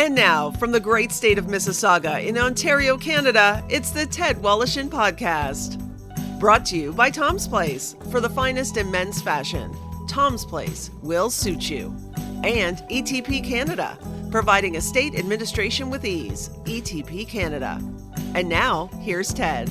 And now, from the great state of Mississauga in Ontario, Canada, it's the Ted Wallachin Podcast. Brought to you by Tom's Place. For the finest in men's fashion, Tom's Place will suit you. And ETP Canada, providing estate administration with ease. ETP Canada. And now, here's Ted.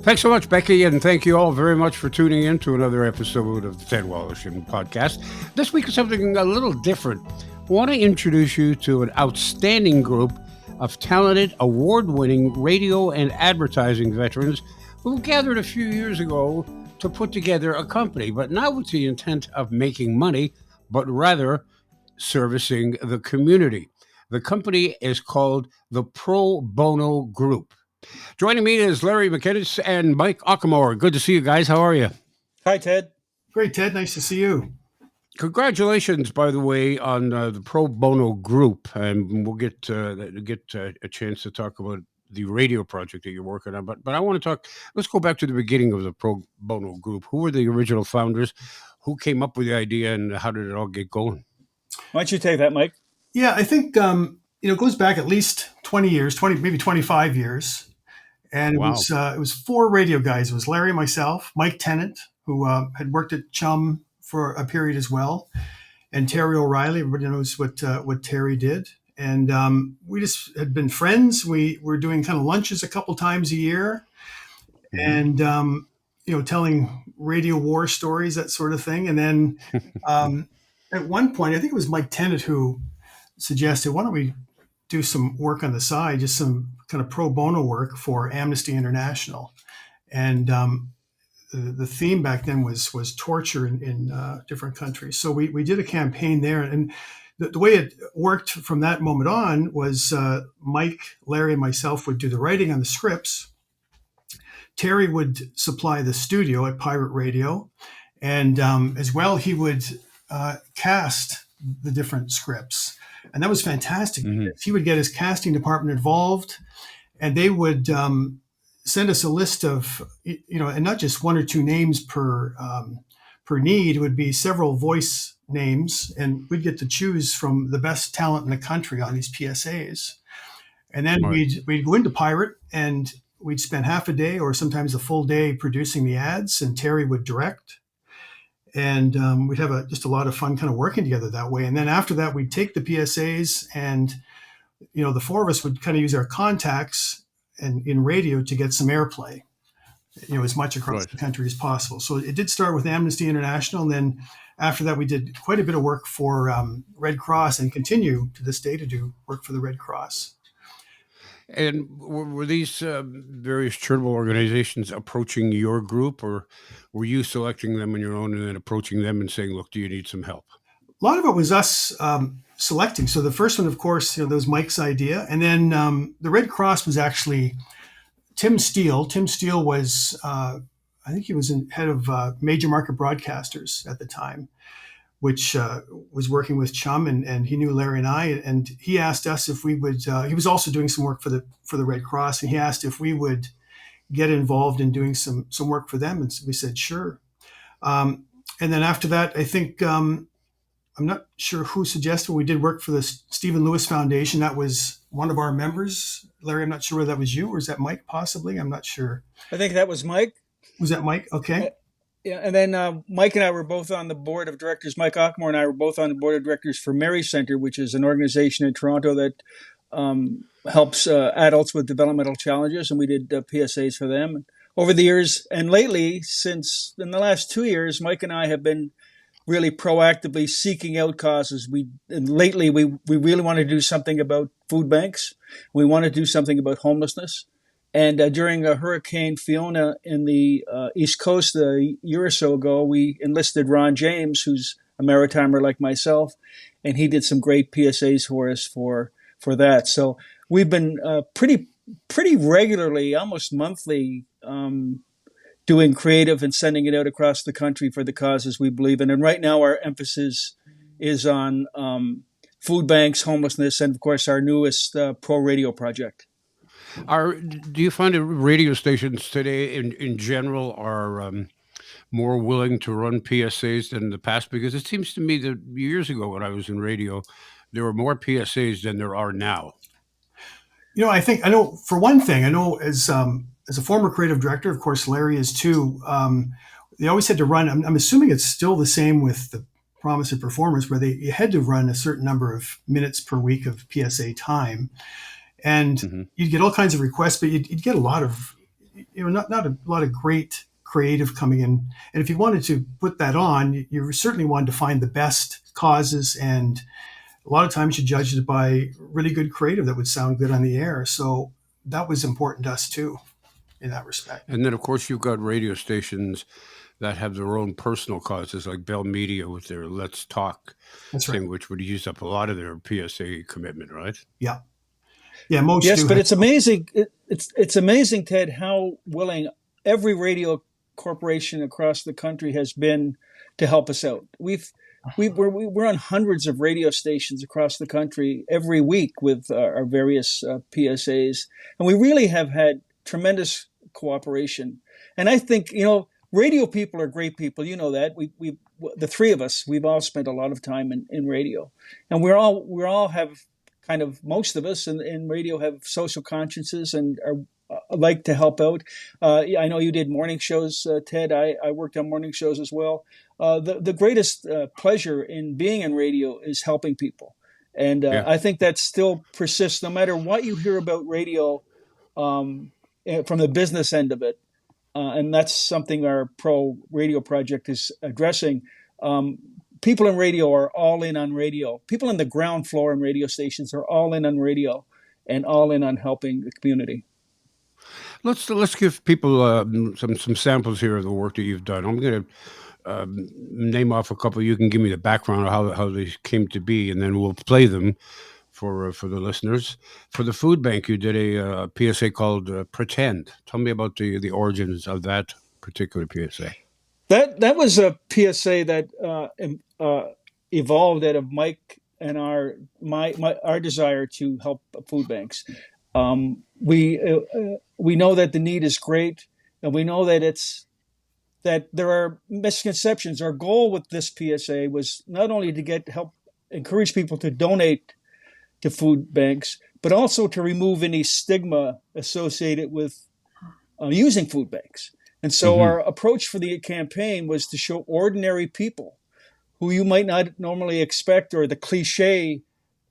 Thanks so much, Becky, and thank you all very much for tuning in to another episode of the Ted Wallachin Podcast. This week is something a little different. I want to introduce you to an outstanding group of talented, award-winning radio and advertising veterans who gathered a few years ago to put together a company, but not with the intent of making money, but rather servicing the community. The company is called the Pro Bono Group. Joining me is Larry McInnes and Mike Ockamore. Good to see you guys. How are you? Hi, Ted. Great, Ted. Nice to see you. Congratulations, by the way, on the Pro Bono Group, and we'll get a chance to talk about the radio project that you're working on. But I want to talk. Let's go back to the beginning of the Pro Bono Group. Who were the original founders? Who came up with the idea, and how did it all get going? Why don't you take that, Mike? Yeah, I think it goes back at least 20 years, maybe 25 years, and Wow. It was four radio guys. It was Larry, myself, Mike Tennant, who had worked at Chum for a period as well, and Terry O'Reilly. Everybody knows what Terry did. And we just had been friends. We were doing kind of lunches a couple times a year, and telling radio war stories, that sort of thing. And then at one point, I think it was Mike Tennant who suggested, why don't we do some work on the side, just some kind of pro bono work for Amnesty International. And the theme back then was torture in different countries. So we did a campaign there, and the way it worked from that moment on was Mike, Larry, and myself would do the writing on the scripts. Terry would supply the studio at Pirate Radio, and as well he would cast the different scripts, and that was fantastic. Mm-hmm. He would get his casting department involved, and they would send us a list of, and not just one or two names per need. It would be several voice names, and we'd get to choose from the best talent in the country on these PSAs. And then we'd go into Pirate, and we'd spend half a day or sometimes a full day producing the ads, and Terry would direct. And we'd have just a lot of fun kind of working together that way. And then after that, we'd take the PSAs, and the four of us would kind of use our contacts and in radio to get some airplay, as much across the country as possible. So it did start with Amnesty International, and then after that, we did quite a bit of work for Red Cross, and continue to this day to do work for the Red Cross. And were these various charitable organizations approaching your group, or were you selecting them on your own and then approaching them and saying, look, do you need some help? A lot of it was us selecting. So the first one, of course, that was Mike's idea. And then the Red Cross was actually Tim Steele. Tim Steele was, I think he was head of Major Market Broadcasters at the time, which was working with Chum, and he knew Larry and I, and he asked us if we would, he was also doing some work for the Red Cross, and he asked if we would get involved in doing some work for them, and we said, sure. And then after that, I think, I'm not sure who suggested, we did work for the Stephen Lewis Foundation. That was one of our members. Larry, I'm not sure whether that was you, or is that Mike possibly? I'm not sure. I think that was Mike. Was that Mike? Okay. Yeah, and then Mike and I were both on the board of directors. Mike Ockamore and I were both on the board of directors for Mary Center, which is an organization in Toronto that helps adults with developmental challenges, and we did PSAs for them. Over the years, and lately, since in the last 2 years, Mike and I have been really proactively seeking out causes. Lately, we really want to do something about food banks. We want to do something about homelessness. And during Hurricane Fiona in the East Coast a year or so ago, we enlisted Ron James, who's a maritimer like myself, and he did some great PSAs for us for that. So we've been pretty regularly, almost monthly, doing creative and sending it out across the country for the causes we believe in. And right now our emphasis is on food banks, homelessness, and of course our newest pro radio project. Do you find that radio stations today in general are more willing to run PSAs than in the past? Because it seems to me that years ago when I was in radio, there were more PSAs than there are now. I know for one thing, I know as a former creative director, of course, Larry is too. They always had to run. I'm assuming it's still the same with the Promise of Performers, where you had to run a certain number of minutes per week of PSA time, and you'd get all kinds of requests, but you'd get a lot of, not a lot of great creative coming in. And if you wanted to put that on, you certainly wanted to find the best causes, and a lot of times you judged it by really good creative that would sound good on the air. So that was important to us too, in that respect. And then, of course, you've got radio stations that have their own personal causes, like Bell Media with their Let's Talk thing, which would use up a lot of their PSA commitment, right? Yeah. Yeah, most yes, do. But it's amazing. It's amazing, Ted, how willing every radio corporation across the country has been to help us out. We're on hundreds of radio stations across the country every week with our various PSAs, and we really have had tremendous cooperation. And I think radio people are great people. You know that we the three of us, we've all spent a lot of time in radio, and we all have kind of, most of us in radio have social consciences and are like to help out. I know you did morning shows, Ted. I worked on morning shows as well. The greatest pleasure in being in radio is helping people. And I think that still persists no matter what you hear about radio from the business end of it. And that's something our Pro Radio project is addressing. People in radio are all in on radio. People on the ground floor in radio stations are all in on radio and all in on helping the community. Let's give people some samples here of the work that you've done. I'm going to name off a couple. You can give me the background of how they came to be, and then we'll play them for the listeners. For the food bank, you did a PSA called Pretend. Tell me about the origins of that particular PSA. That was a PSA that evolved out of Mike and our desire to help food banks. We know that the need is great, and we know that there are misconceptions. Our goal with this PSA was not only to help encourage people to donate to food banks, but also to remove any stigma associated with using food banks. And so our approach for the campaign was to show ordinary people who you might not normally expect, or the cliche,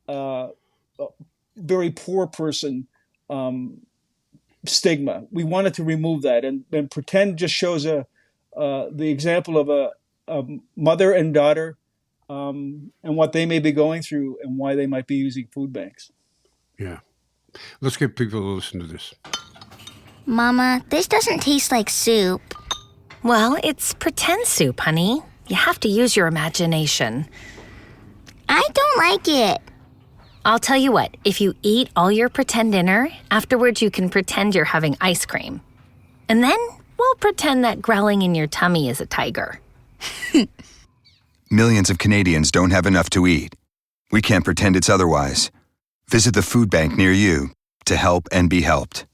very poor person stigma. We wanted to remove that, and Pretend just shows the example of a mother and daughter and what they may be going through and why they might be using food banks. Yeah. Let's get people to listen to this. Mama, this doesn't taste like soup. Well, it's pretend soup, honey. You have to use your imagination. I don't like it. I'll tell you what, if you eat all your pretend dinner, afterwards you can pretend you're having ice cream. And then we'll pretend that growling in your tummy is a tiger. Millions of Canadians don't have enough to eat. We can't pretend it's otherwise. Visit the food bank near you to help and be helped.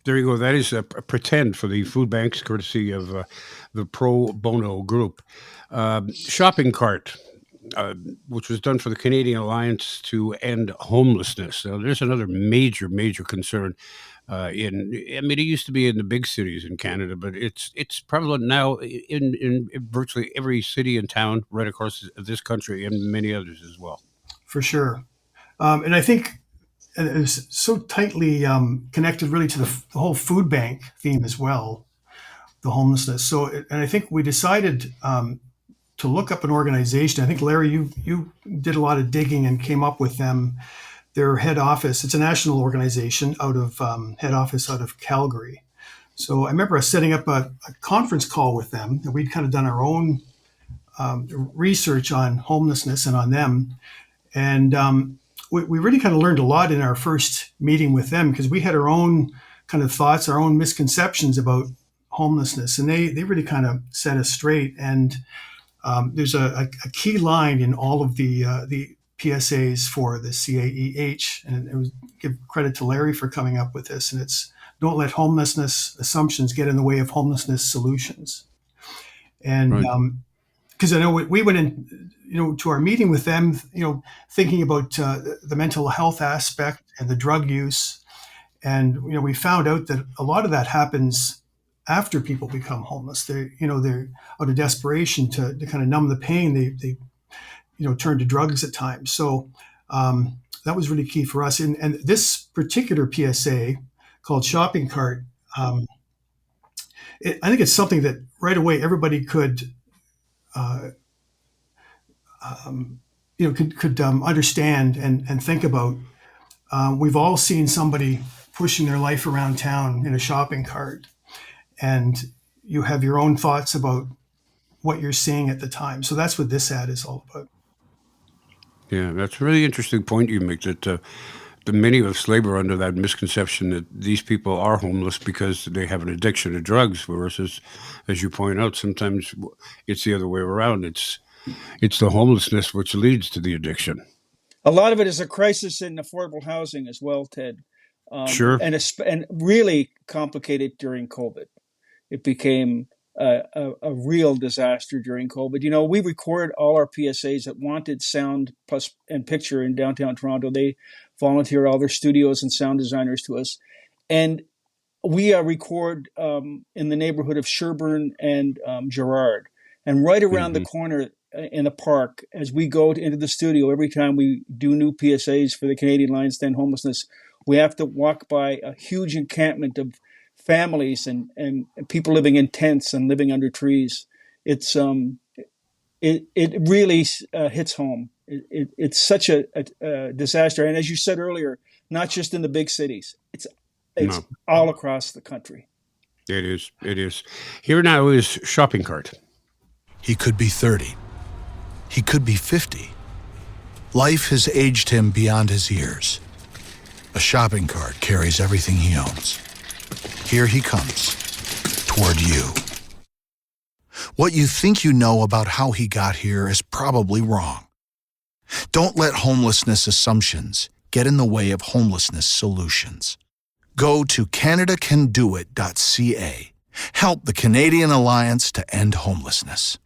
There you go. That is a Pretend for the food banks, courtesy of the Pro Bono Group. Shopping cart, which was done for the Canadian Alliance to End Homelessness. Now, there's another major concern. It used to be in the big cities in Canada, but it's prevalent now in virtually every city and town right across this country, and many others as well. For sure. And I think it's so tightly connected really to the whole food bank theme as well, the homelessness. So, and I think we decided to look up an organization. I think, Larry, you did a lot of digging and came up with them. Their head office, it's a national organization out of head office out of Calgary. So I remember us setting up a conference call with them, and we'd kind of done our own research on homelessness and on them. And we really kind of learned a lot in our first meeting with them, because we had our own kind of thoughts, our own misconceptions about homelessness, and they really kind of set us straight. And there's a key line in all of the PSAs for the CAEH, and it was, give credit to Larry for coming up with this, and it's don't let homelessness assumptions get in the way of homelessness solutions. And right. because I know we went in, to our meeting with them, thinking about the mental health aspect and the drug use. And, we found out that a lot of that happens after people become homeless. They're out of desperation to kind of numb the pain. They turn to drugs at times. So that was really key for us. And this particular PSA called Shopping Cart, I think it's something that right away everybody could understand and think about. We've all seen somebody pushing their life around town in a shopping cart, and you have your own thoughts about what you're seeing at the time. So that's what this ad is all about. Yeah, that's a really interesting point you make, that the many of us labor under that misconception that these people are homeless because they have an addiction to drugs, whereas, as you point out, sometimes it's the other way around. It's the homelessness which leads to the addiction. A lot of it is a crisis in affordable housing as well, Ted. Sure. And really complicated during COVID. It became a real disaster during COVID. We record all our PSAs at Wanted Sound Plus and Picture in downtown Toronto. They volunteer all their studios and sound designers to us. And we record in the neighborhood of Sherbourne and Gerrard. And right around the corner in the park, as we go into the studio, every time we do new PSAs for the Canadian Lions to End Homelessness, we have to walk by a huge encampment of families and people living in tents and living under trees. It's it really hits home. It's such a disaster, and as you said earlier, not just in the big cities. It's all across the country. It is. Here now is Shopping Cart. He could be 30. He could be 50. Life has aged him beyond his years. A shopping cart carries everything he owns. Here he comes, toward you. What you think you know about how he got here is probably wrong. Don't let homelessness assumptions get in the way of homelessness solutions. Go to CanadaCanDoIt.ca. Help the Canadian Alliance to End Homelessness.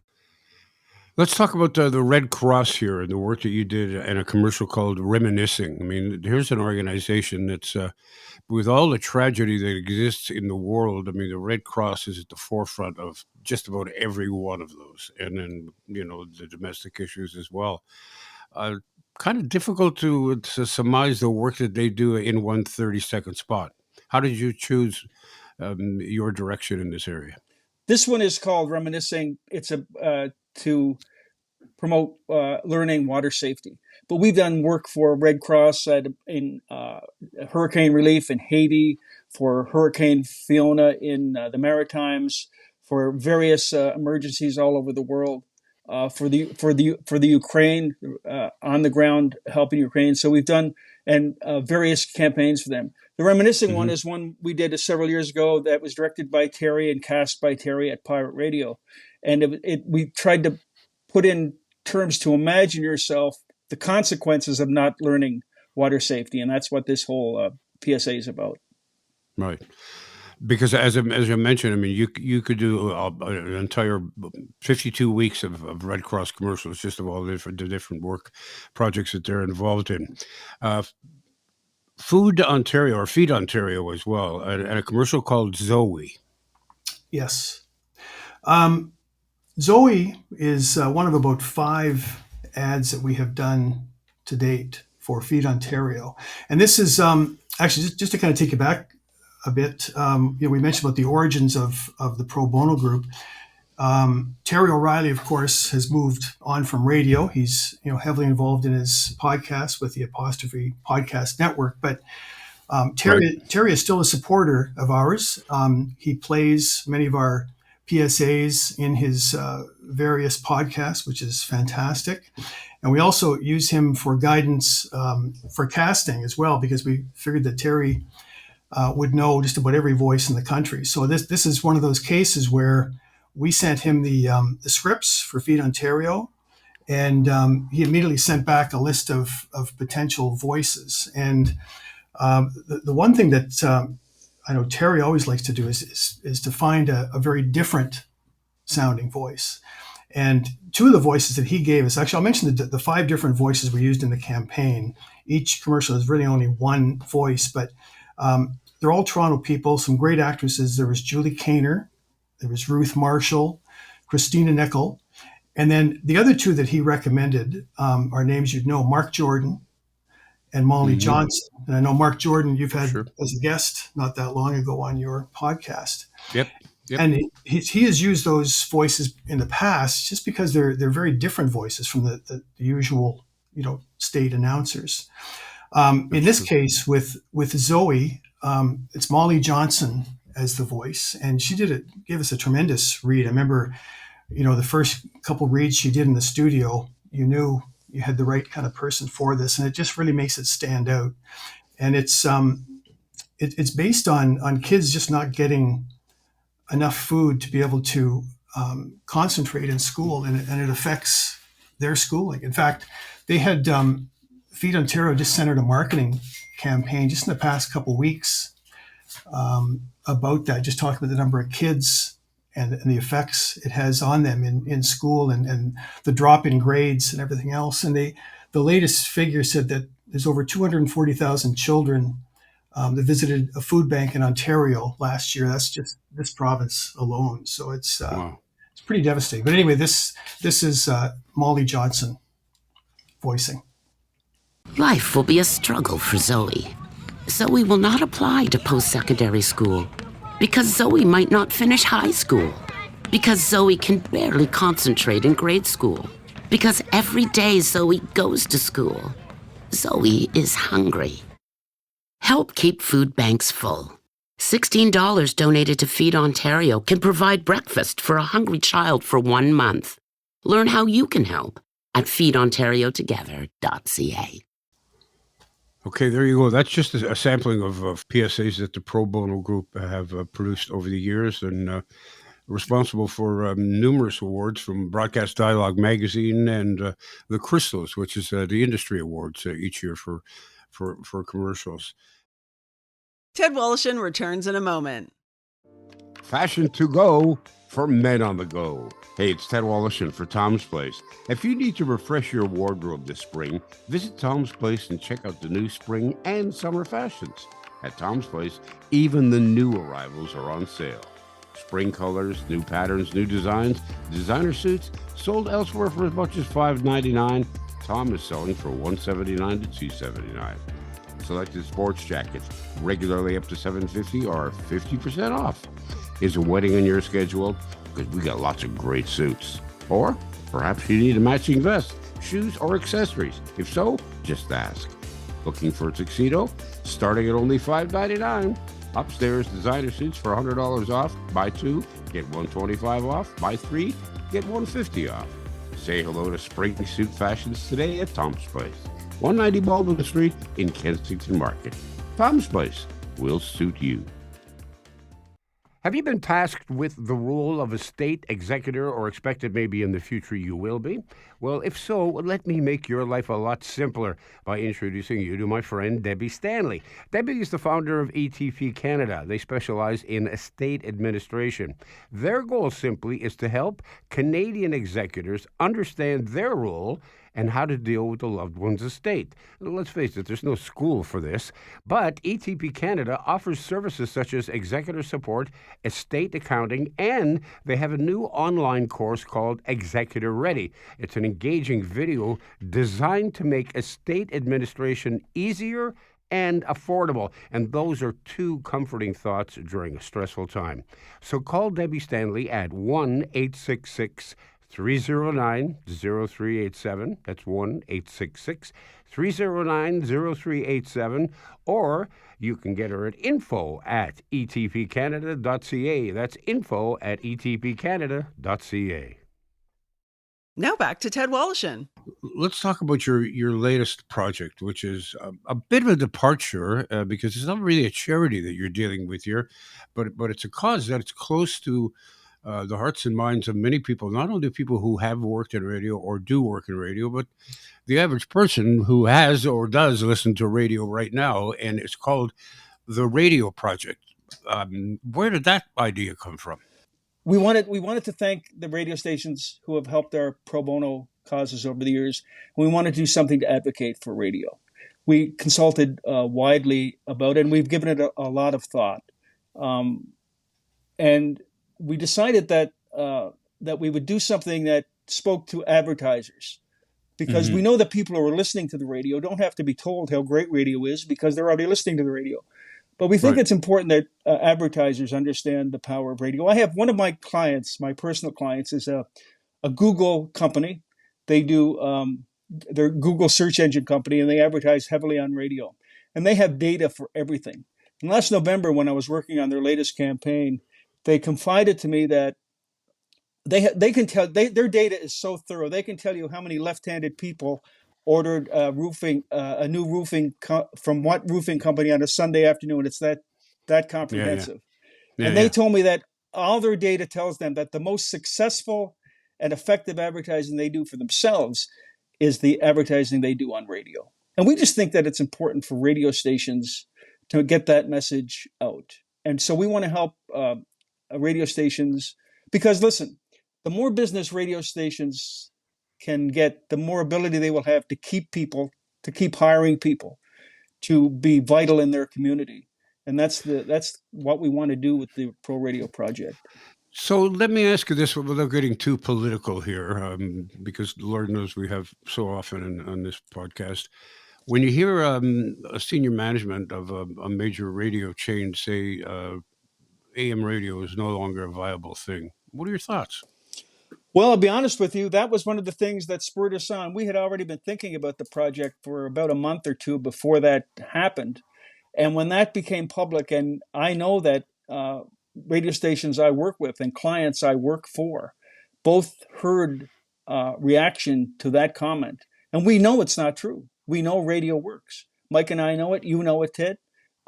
Let's talk about the Red Cross here and the work that you did in a commercial called Reminiscing. I mean, here's an organization that's, with all the tragedy that exists in the world, I mean, the Red Cross is at the forefront of just about every one of those. And then, the domestic issues as well. Kind of difficult to surmise the work that they do in one 30-second spot. How did you choose your direction in this area? This one is called Reminiscing. It's to promote learning water safety. But we've done work for Red Cross in hurricane relief in Haiti, for Hurricane Fiona in the Maritimes, for various emergencies all over the world, for the Ukraine, on the ground helping Ukraine. So we've done various campaigns for them. The Reminiscing one is one we did several years ago that was directed by Terry and cast by Terry at Pirate Radio. And we tried to put in terms to imagine yourself the consequences of not learning water safety. And that's what this whole PSA is about. Right. Because as I mentioned, I mean, you could do an entire 52 weeks of Red Cross commercials, just of all the different work projects that they're involved in. Feed Ontario as well, and a commercial called Zoe. Yes. Zoe is one of about 5 ads that we have done to date for Feed Ontario. And this is actually just to kind of take you back a bit. We mentioned about the origins of the Pro Bono Group. Terry O'Reilly, of course, has moved on from radio. He's heavily involved in his podcast with the Apostrophe Podcast Network. But Terry is still a supporter of ours. He plays many of our PSAs in his various podcasts, which is fantastic. And we also use him for guidance for casting as well, because we figured that Terry would know just about every voice in the country. So this is one of those cases where we sent him the scripts for Feed Ontario, and he immediately sent back a list of potential voices. And the one thing that I know Terry always likes to do is to find a very different sounding voice. And two of the voices that he gave us, actually, I'll mention the 5 different voices we used in the campaign. Each commercial is really only one voice, but they're all Toronto people, some great actresses. There was Julie Kaner, there was Ruth Marshall, Christina Nickel. And then the other 2 that he recommended are names you'd know, Mark Jordan and Molly Johnson. And I know Mark Jordan, you've had as a guest not that long ago on your podcast. Yep. And he has used those voices in the past just because they're very different voices from the usual, state announcers. In this case, with Zoe, it's Molly Johnson as the voice, and she gave us a tremendous read. I remember, the first couple reads she did in the studio, you knew you had the right kind of person for this, and it just really makes it stand out. And it's based on kids just not getting enough food to be able to concentrate in school, and it affects their schooling. In fact, they had Feed Ontario just centered a marketing campaign just in the past couple of weeks about that, just talking about the number of kids and the effects it has on them in school and the drop in grades and everything else. And the latest figure said that there's over 240,000 children that visited a food bank in Ontario last year. That's just this province alone. So it's pretty devastating. But anyway, this is Molly Johnson voicing. Life will be a struggle for Zoe. Zoe will not apply to post-secondary school because Zoe might not finish high school, because Zoe can barely concentrate in grade school, because every day Zoe goes to school, Zoe is hungry. Help keep food banks full. $16 donated to Feed Ontario can provide breakfast for a hungry child for 1 month. Learn how you can help at feedontariotogether.ca. Okay, there you go. That's just a sampling of PSAs that the Pro Bono Group have produced over the years, and responsible for numerous awards from Broadcast Dialogue magazine and the Crystals, which is the industry awards each year for commercials. Ted Wallachin returns in a moment. Fashion to go for men on the go. Hey, it's Ted Wallachin for Tom's Place. If you need to refresh your wardrobe this spring, visit Tom's Place and check out the new spring and summer fashions. At Tom's Place, even the new arrivals are on sale. Spring colors, new patterns, new designs, designer suits sold elsewhere for as much as $5.99. Tom is selling for $179 to $279. Selected sports jackets, regularly up to $750, are 50% off. Is a wedding on your schedule? Because we got lots of great suits. Or perhaps you need a matching vest, shoes, or accessories. If so, just ask. Looking for a tuxedo? Starting at only $5.99. Upstairs designer suits for $100 off. Buy 2, get $125 off. Buy 3, get $150 off. Say hello to spring suit fashions today at Tom's Place. 190 Baldwin Street in Kensington Market. Tom's Place will suit you. Have you been tasked with the role of a state executor, or expected maybe in the future you will be? Well, if so, let me make your life a lot simpler by introducing you to my friend Debbie Stanley. Debbie is the founder of ETP Canada. They specialize in estate administration. Their goal simply is to help Canadian executors understand their role and how to deal with the loved one's estate. Let's face it, there's no school for this, but ETP Canada offers services such as executor support, estate accounting, and they have a new online course called Executor Ready. It's an engaging video designed to make estate administration easier and affordable. And those are 2 comforting thoughts during a stressful time. So call Debbie Stanley at 1-866-309-0387. That's 1-866-309-0387. Or you can get her at info@etpcanada.ca. That's info@etpcanada.ca. Now back to Ted Wallachin. Let's talk about your latest project, which is a bit of a departure because it's not really a charity that you're dealing with here, but it's a cause that it's close to the hearts and minds of many people, not only people who have worked in radio or do work in radio, but the average person who has or does listen to radio right now, and it's called the Radio Project. Where did that idea come from? we wanted to thank the radio stations who have helped our pro bono causes over the years. We wanted to do something to advocate for radio. We consulted widely about it, and we've given it a lot of thought. And we decided that that we would do something that spoke to advertisers, because we know that people who are listening to the radio don't have to be told how great radio is because they're already listening to the radio. But we think it's important that advertisers understand the power of radio. I have one of my clients, my personal clients, is a Google company. They do they're Google search engine company, and they advertise heavily on radio. And they have data for everything. And last November, when I was working on their latest campaign, they confided to me that they can tell their data is so thorough. They can tell you how many left-handed people ordered a new roofing from what roofing company on a Sunday afternoon. It's that comprehensive. And they told me that all their data tells them that the most successful and effective advertising they do for themselves is the advertising they do on radio. And we just think that it's important for radio stations to get that message out. And so we want to help radio stations, because listen, the more business radio stations can get, the more ability they will have to keep people, to keep hiring people, to be vital in their community. And that's what we want to do with the Pro Radio project. So let me ask you this without getting too political here, because Lord knows we have so often on this podcast. When you hear a senior management of a major radio chain say AM radio is no longer a viable thing, what are your thoughts? Well, I'll be honest with you, that was one of the things that spurred us on. We had already been thinking about the project for about a month or two before that happened. And when that became public, and I know that radio stations I work with and clients I work for both heard reaction to that comment. And we know it's not true. We know radio works. Mike and I know it. You know it, Ted.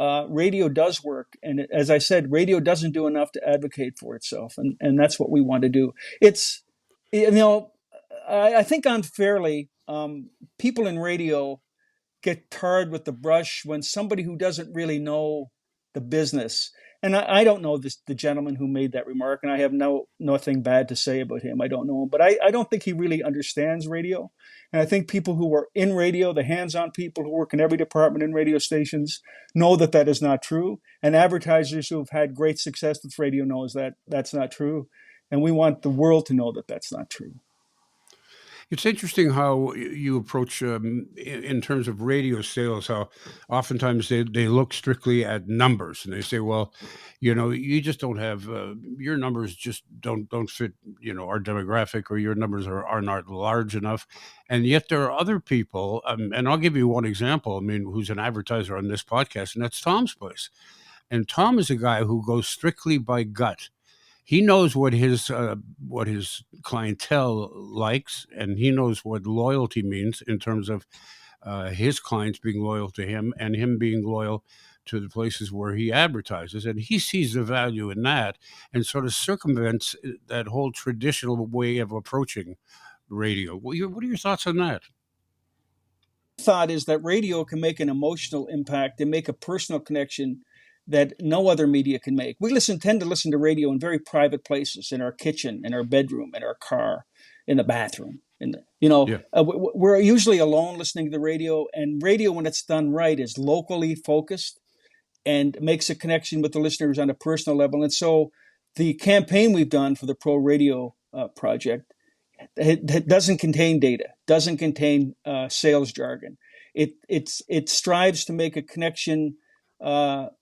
Radio does work. And as I said, radio doesn't do enough to advocate for itself. And that's what we want to do. It's, I think unfairly, people in radio get tarred with the brush when somebody who doesn't really know the business. And I don't know the gentleman who made that remark, and I have nothing bad to say about him. I don't know him, but I don't think he really understands radio. And I think people who are in radio, the hands-on people who work in every department in radio stations, know that that is not true. And advertisers who have had great success with radio knows that that's not true. And we want the world to know that that's not true. It's interesting how you approach, in terms of radio sales, how oftentimes they look strictly at numbers, and they say, well, you just don't have, your numbers just don't fit, our demographic, or your numbers are not large enough. And yet there are other people, and I'll give you one example, who's an advertiser on this podcast, and that's Tom's Place. And Tom is a guy who goes strictly by gut. He knows what his clientele likes, and he knows what loyalty means in terms of his clients being loyal to him and him being loyal to the places where he advertises. And he sees the value in that, and sort of circumvents that whole traditional way of approaching radio. What are your thoughts on that? Thought is that radio can make an emotional impact and make a personal connection that no other media can make. We tend to listen to radio in very private places, in our kitchen, in our bedroom, in our car, in the bathroom. We're usually alone listening to the radio, and radio, when it's done right, is locally focused and makes a connection with the listeners on a personal level. And so the campaign we've done for the Pro Radio project, it doesn't contain data, doesn't contain sales jargon. It strives to make a connection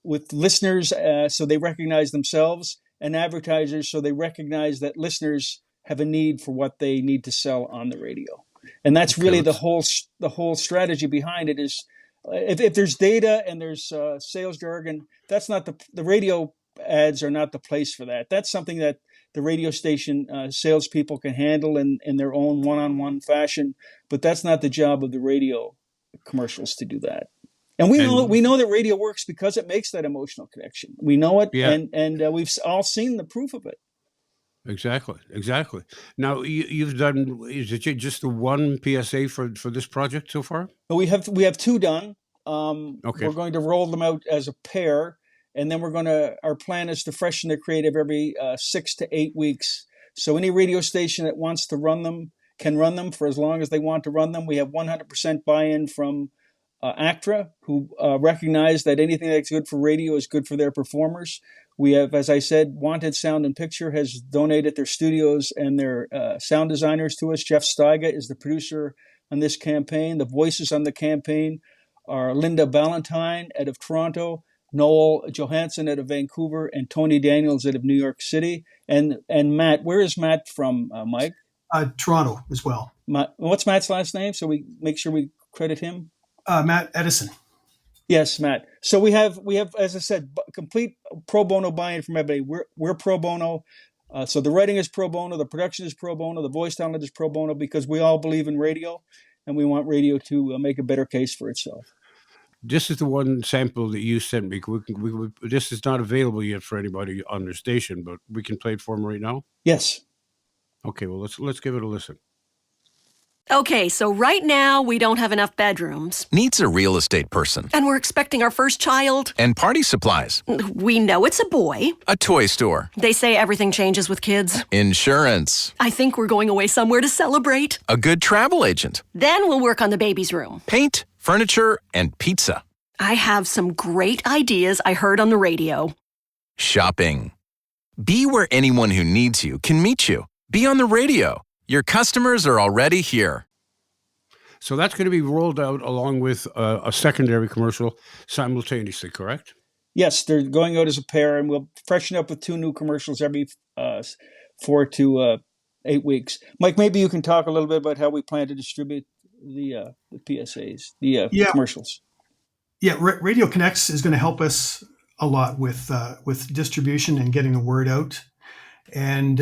with listeners so they recognize themselves, and advertisers so they recognize that listeners have a need for what they need to sell on the radio. And that's really the whole strategy behind it. Is if there's data and there's sales jargon, that's not the radio ads are not the place for that. That's something that the radio station salespeople can handle in their own one-on-one fashion, but that's not the job of the radio commercials to do that. And we know that radio works because it makes that emotional connection. We know it, and we've all seen the proof of it. Exactly. Now, you've done, is it just the one PSA for this project so far? But we have two done. Okay. We're going to roll them out as a pair, And then our plan is to freshen the creative every 6 to 8 weeks. So any radio station that wants to run them can run them for as long as they want to run them. We have 100% buy-in from ACTRA, who recognize that anything that's good for radio is good for their performers. We have, as I said, Wanted Sound and Picture has donated their studios and their sound designers to us. Jeff Steiga is the producer on this campaign. The voices on the campaign are Linda Ballantyne out of Toronto, Noel Johansson out of Vancouver, and Tony Daniels out of New York City. And Matt, where is Matt from, Mike? Toronto as well. What's Matt's last name? So we make sure we credit him. Matt Edison. Yes, Matt. So we have, as I said, complete pro bono buy-in from everybody. We're pro bono. So the writing is pro bono, the production is pro bono, the voice talent is pro bono, because we all believe in radio, and we want radio to make a better case for itself. This is the one sample that you sent me. This is not available yet for anybody on their station, but we can play it for them right now. Yes. Okay. Well, let's give it a listen. Okay, so right now we don't have enough bedrooms. Needs a real estate person. And we're expecting our first child. And party supplies. We know it's a boy. A toy store. They say everything changes with kids. Insurance. I think we're going away somewhere to celebrate. A good travel agent. Then we'll work on the baby's room. Paint, furniture, and pizza. I have some great ideas I heard on the radio. Shopping. Be where anyone who needs you can meet you. Be on the radio. Your customers are already here. So that's going to be rolled out along with a secondary commercial simultaneously, correct? Yes, they're going out as a pair, and we'll freshen up with 2 new commercials every 4 to 8 weeks. Mike, maybe you can talk a little bit about how we plan to distribute the PSAs, the commercials. Yeah, Radio Connects is going to help us a lot with distribution and getting the word out. And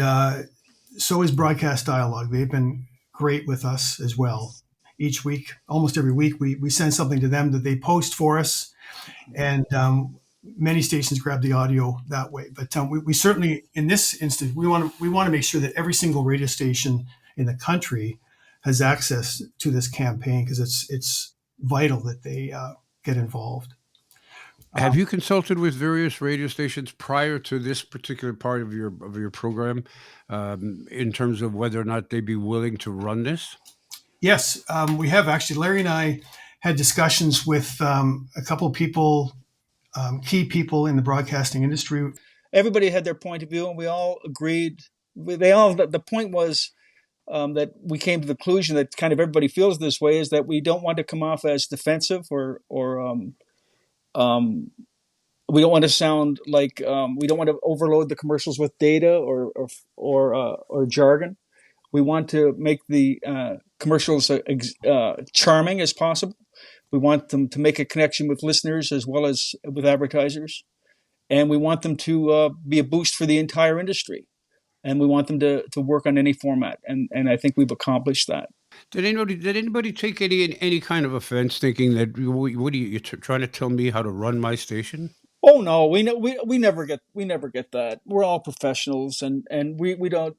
so is Broadcast Dialogue. They've been great with us as well. Each week, almost every week, we send something to them that they post for us. And many stations grab the audio that way. But we certainly, in this instance, we want to make sure that every single radio station in the country has access to this campaign, because it's vital that they get involved. Have you consulted with various radio stations prior to this particular part of your program in terms of whether or not they'd be willing to run this? Yes, we have actually. Larry and I had discussions with a couple of people, key people in the broadcasting industry. Everybody had their point of view, and we all agreed. The point was that we came to the conclusion that kind of everybody feels this way, is that we don't want to come off as defensive or we don't want to sound like we don't want to overload the commercials with data or jargon. We want to make the commercials charming as possible. We want them to make a connection with listeners as well as with advertisers. And we want them to be a boost for the entire industry. And we want them to work on any format. And I think we've accomplished that. Did anybody take any kind of offense, thinking that what are you trying to tell me how to run my station? Oh no, we never get that. We're all professionals, and we don't.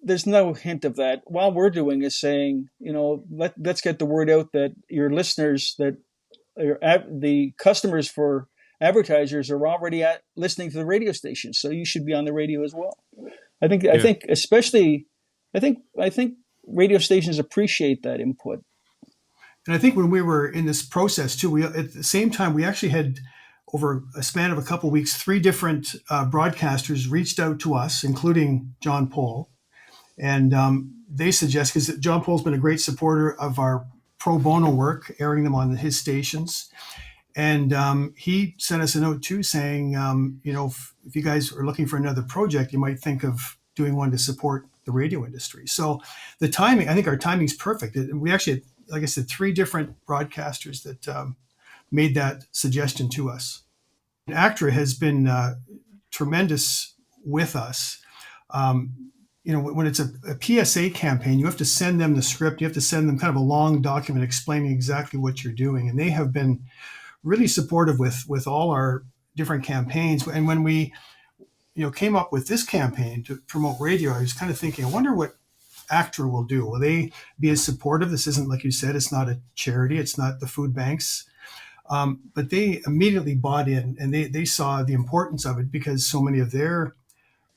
There's no hint of that. All we're doing is saying, let's get the word out that your listeners, that the customers for advertisers are already listening to the radio station, so you should be on the radio as well. I think radio stations appreciate that input. And I think when we were in this process too, at the same time, we actually had, over a span of a couple of weeks, 3 different broadcasters reached out to us, including John Pohl. And they suggest, because John Pohl's been a great supporter of our pro bono work, airing them on his stations. And he sent us a note too, saying, if you guys are looking for another project, you might think of doing one to support the radio industry. So the timing, I think our timing's perfect. We actually had, like I said, 3 different broadcasters that made that suggestion to us. ACTRA has been tremendous with us. When it's a PSA campaign, you have to send them the script. You have to send them kind of a long document explaining exactly what you're doing. And they have been really supportive with all our different campaigns. And when we came up with this campaign to promote radio, I was kind of thinking, I wonder what ACTRA will do. Will they be as supportive? This isn't, like you said, it's not a charity. It's not the food banks. But they immediately bought in, and they saw the importance of it because so many of their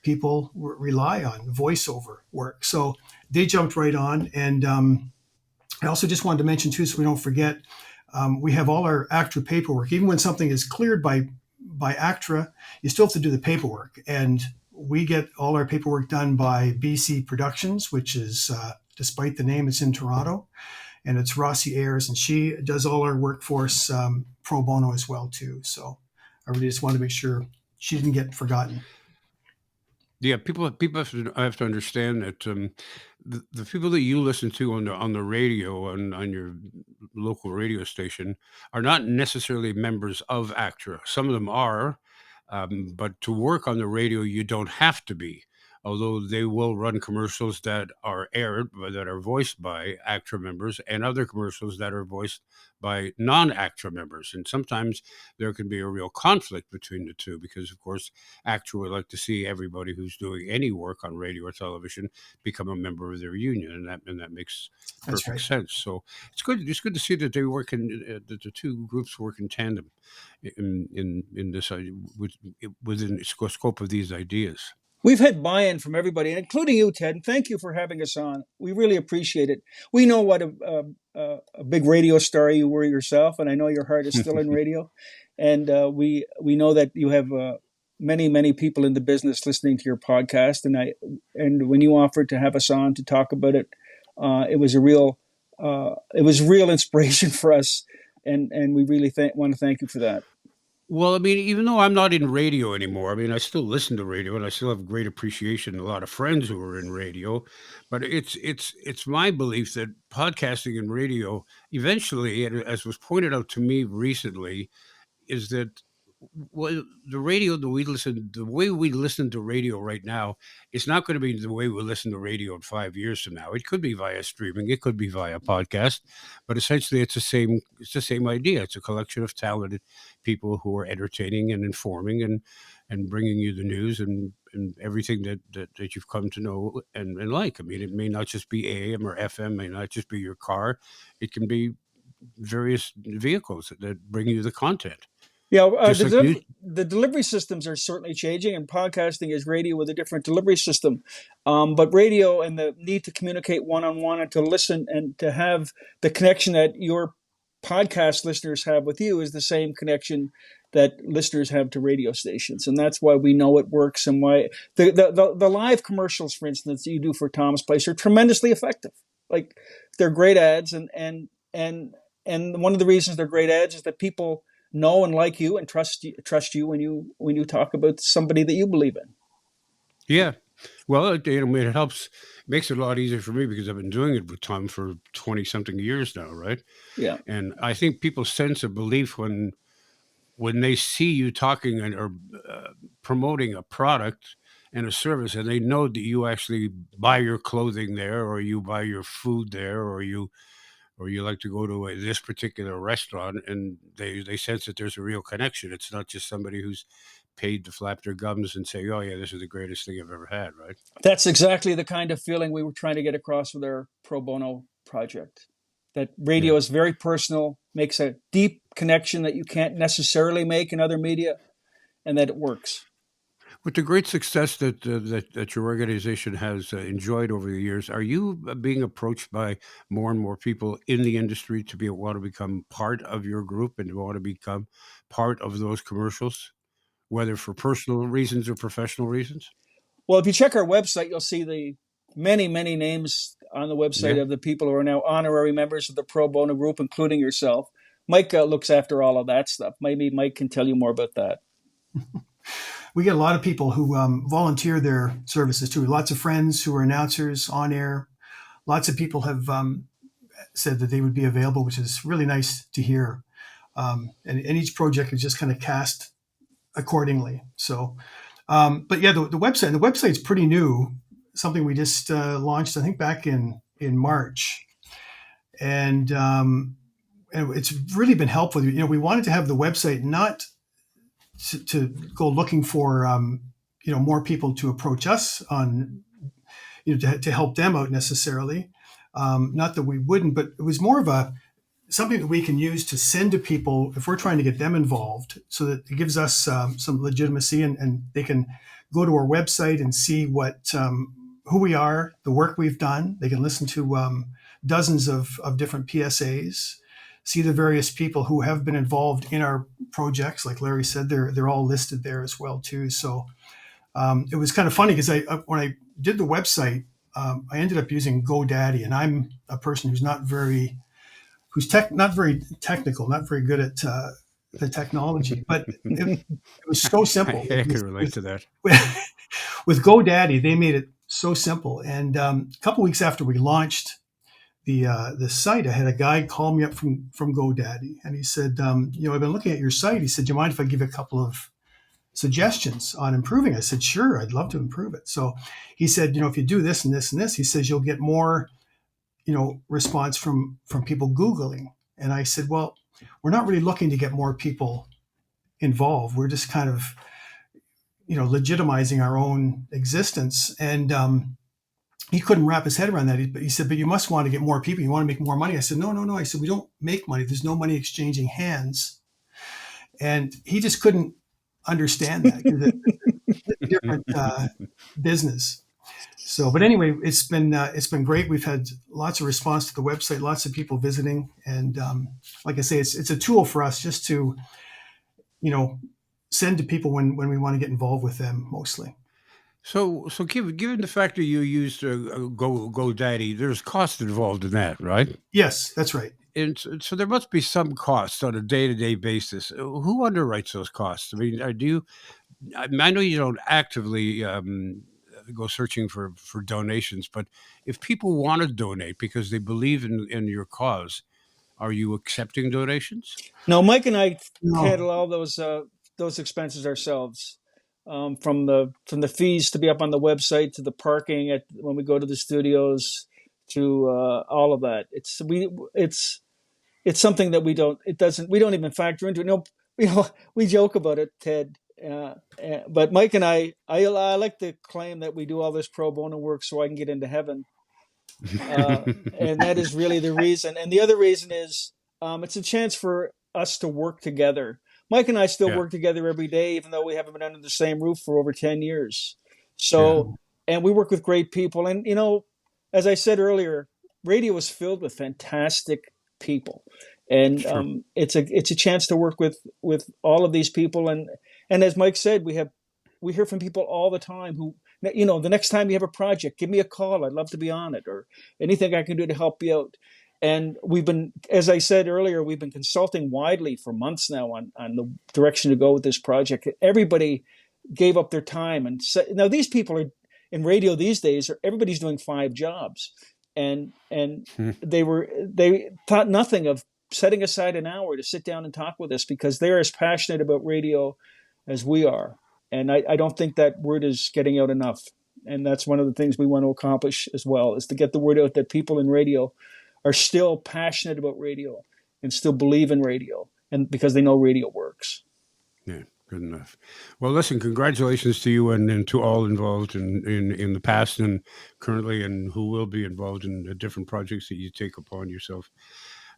people rely on voiceover work. So they jumped right on. And I also just wanted to mention too, so we don't forget, we have all our ACTRA paperwork. Even when something is cleared by ACTRA, you still have to do the paperwork. And we get all our paperwork done by BC Productions, which is, despite the name, it's in Toronto. And it's Rossi Ayers, and she does all our work for us pro bono as well too. So I really just wanted to make sure she didn't get forgotten. Yeah, people have to understand that the people that you listen to on the radio on your local radio station are not necessarily members of ACTRA. Some of them are, but to work on the radio, you don't have to be. Although they will run commercials that are aired, that are voiced by ACTRA members, and other commercials that are voiced by non-ACTRA members. And sometimes there can be a real conflict between the two because, of course, ACTRA would like to see everybody who's doing any work on radio or television become a member of their union, and that makes perfect sense. So it's good. It's good to see that they work that the two groups work in tandem in this within the scope of these ideas. We've had buy-in from everybody, including you, Ted. And thank you for having us on. We really appreciate it. We know what a big radio star you were yourself, and I know your heart is still in radio. And we know that you have many people in the business listening to your podcast. And when you offered to have us on to talk about it, it was real inspiration for us. And we really want to thank you for that. Well, I mean, even though I'm not in radio anymore, I mean, I still listen to radio and I still have great appreciation. A lot of friends who are in radio, but it's my belief that podcasting and radio eventually, and as was pointed out to me recently, is that the radio that the way we listen to radio right now, it's not going to be the way we listen to radio in 5 years from now. It could be via streaming, it could be via podcast, but essentially it's the same idea. It's a collection of talented people who are entertaining and informing and bringing you the news and everything that you've come to know and like. I mean, it may not just be AM or FM, may not just be your car. It can be various vehicles that bring you the content. Yeah, the delivery systems are certainly changing, and podcasting is radio with a different delivery system. But radio and the need to communicate one-on-one and to listen and to have the connection that your podcast listeners have with you is the same connection that listeners have to radio stations. And that's why we know it works, and why the live commercials, for instance, that you do for Tom's Place are tremendously effective. Like, they're great ads, and one of the reasons they're great ads is that people know and like you and trust you when you talk about somebody that you believe in. Yeah, well, it helps, makes it a lot easier for me because I've been doing it with Tom for 20 something years now, right? Yeah, and I think people sense a belief when they see you talking or promoting a product and a service, and they know that you actually buy your clothing there, or you buy your food there, or you like to go to this particular restaurant, and they sense that there's a real connection. It's not just somebody who's paid to flap their gums and say, oh yeah, this is the greatest thing I've ever had, right? That's exactly the kind of feeling we were trying to get across with our pro bono project. That radio is very personal, makes a deep connection that you can't necessarily make in other media, and that it works. With the great success that your organization has enjoyed over the years, are you being approached by more and more people in the industry to want to become part of your group and want to become part of those commercials, whether for personal reasons or professional reasons? Well, if you check our website, you'll see the many names on the website of the people who are now honorary members of the Pro Bono Group, including yourself. Mike looks after all of that stuff. Maybe Mike can tell you more about that. We get a lot of people who volunteer their services too. Lots of friends who are announcers on air. Lots of people have said that they would be available, which is really nice to hear. And each project is just kind of cast accordingly. So, but yeah, the website's pretty new. Something we just launched, I think, back in March, and it's really been helpful. We wanted to have the website not to go looking for more people to approach us on to help them out necessarily. Not that we wouldn't, but it was more of something that we can use to send to people if we're trying to get them involved, so that it gives us some legitimacy, and they can go to our website and see who we are, the work we've done. They can listen to dozens of different PSAs, see the various people who have been involved in our projects. Like Larry said, they're all listed there as well too. So it was kind of funny because when I did the website, I ended up using GoDaddy, and I'm a person who's not very technical, not very good at the technology, but it was so simple. I can relate to that. With GoDaddy, they made it so simple. And a couple weeks after we launched the site, I had a guy call me up from GoDaddy, and he said, I've been looking at your site. He said, do you mind if I give you a couple of suggestions on improving? I said, sure, I'd love to improve it. So he said, if you do this and this and this, he says, you'll get more response from people Googling. And I said, well, we're not really looking to get more people involved. We're just kind of, legitimizing our own existence. And he couldn't wrap his head around that. He said, but you must want to get more people. You want to make more money. I said, no. I said, we don't make money. There's no money exchanging hands. And he just couldn't understand that, because it's a different business. So, but anyway, it's been great. We've had lots of response to the website, lots of people visiting, and like I say, it's a tool for us just to, send to people when we want to get involved with them mostly. So given the fact that you used GoDaddy, there's cost involved in that, right? Yes, that's right. And so there must be some costs on a day-to-day basis. Who underwrites those costs? I mean, I know you don't actively go searching for donations, but if people want to donate because they believe in your cause, are you accepting donations? No, Mike and I handle all those expenses ourselves, from the fees to be up on the website, to the parking when we go to the studios, to all of that. It's something that we don't even factor into. No, we joke about it, Ted. But Mike and I like to claim that we do all this pro bono work so I can get into heaven. And that is really the reason. And the other reason is it's a chance for us to work together. Mike and I still work together every day, even though we haven't been under the same roof for over 10 years. So, and we work with great people. And, as I said earlier, radio is filled with fantastic people. And it's a chance to work with all of these people. And as Mike said, we hear from people all the time who, the next time you have a project, give me a call. I'd love to be on it, or anything I can do to help you out. And we've been, as I said earlier, we've been consulting widely for months now on the direction to go with this project. Everybody gave up their time. And now these people are in radio these days, everybody's doing 5 jobs. And they thought nothing of setting aside an hour to sit down and talk with us, because they're as passionate about radio as we are. And I don't think that word is getting out enough. And that's one of the things we want to accomplish as well, is to get the word out that people in radio are still passionate about radio and still believe in radio, and because they know radio works. Yeah, good enough. Well, listen, congratulations to you and to all involved in the past and currently, and who will be involved in the different projects that you take upon yourself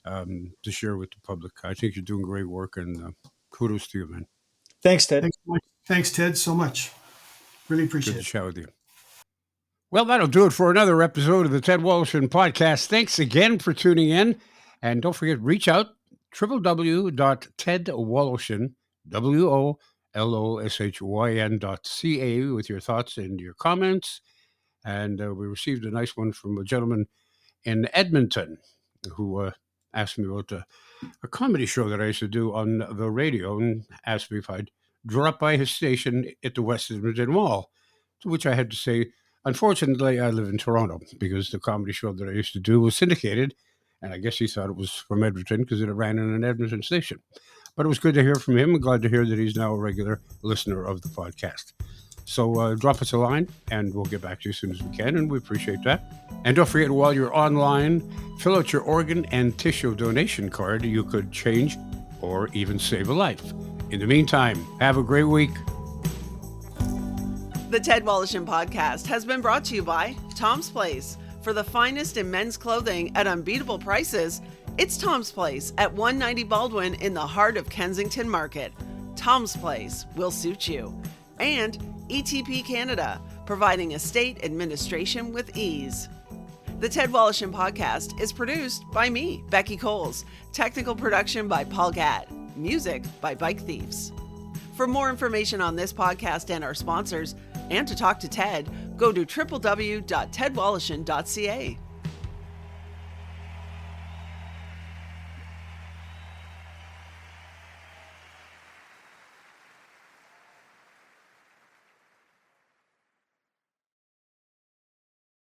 to share with the public. I think you're doing great work, and kudos to you, man. Thanks, Ted. Thanks, Ted, so much. Really appreciate it. Good to chat with you. Well, that'll do it for another episode of the Ted Woloshyn Podcast. Thanks again for tuning in. And don't forget, reach out, www.tedwoloshyn, WOLOSHYN.ca, with your thoughts and your comments. And we received a nice one from a gentleman in Edmonton who asked me about a comedy show that I used to do on the radio, and asked me if I'd drop by his station at the West Edmonton Mall, to which I had to say, unfortunately, I live in Toronto, because the comedy show that I used to do was syndicated, and I guess he thought it was from Edmonton because it ran in an Edmonton station. But it was good to hear from him. I'm glad to hear that he's now a regular listener of the podcast. So drop us a line, and we'll get back to you as soon as we can, and we appreciate that. And don't forget, while you're online, fill out your organ and tissue donation card. You could change or even save a life. In the meantime, have a great week. The Ted Woloshyn Podcast has been brought to you by Tom's Place. For the finest in men's clothing at unbeatable prices, It's Tom's Place at 190 Baldwin in the heart of Kensington Market. Tom's Place will suit you. And ETP Canada, providing estate administration with ease. The Ted Wallachin Podcast is produced by me, Becky Coles. Technical production by Paul Gatt. Music by Bike Thieves. For more information on this podcast and our sponsors, and to talk to Ted, go to www.tedwallachin.ca.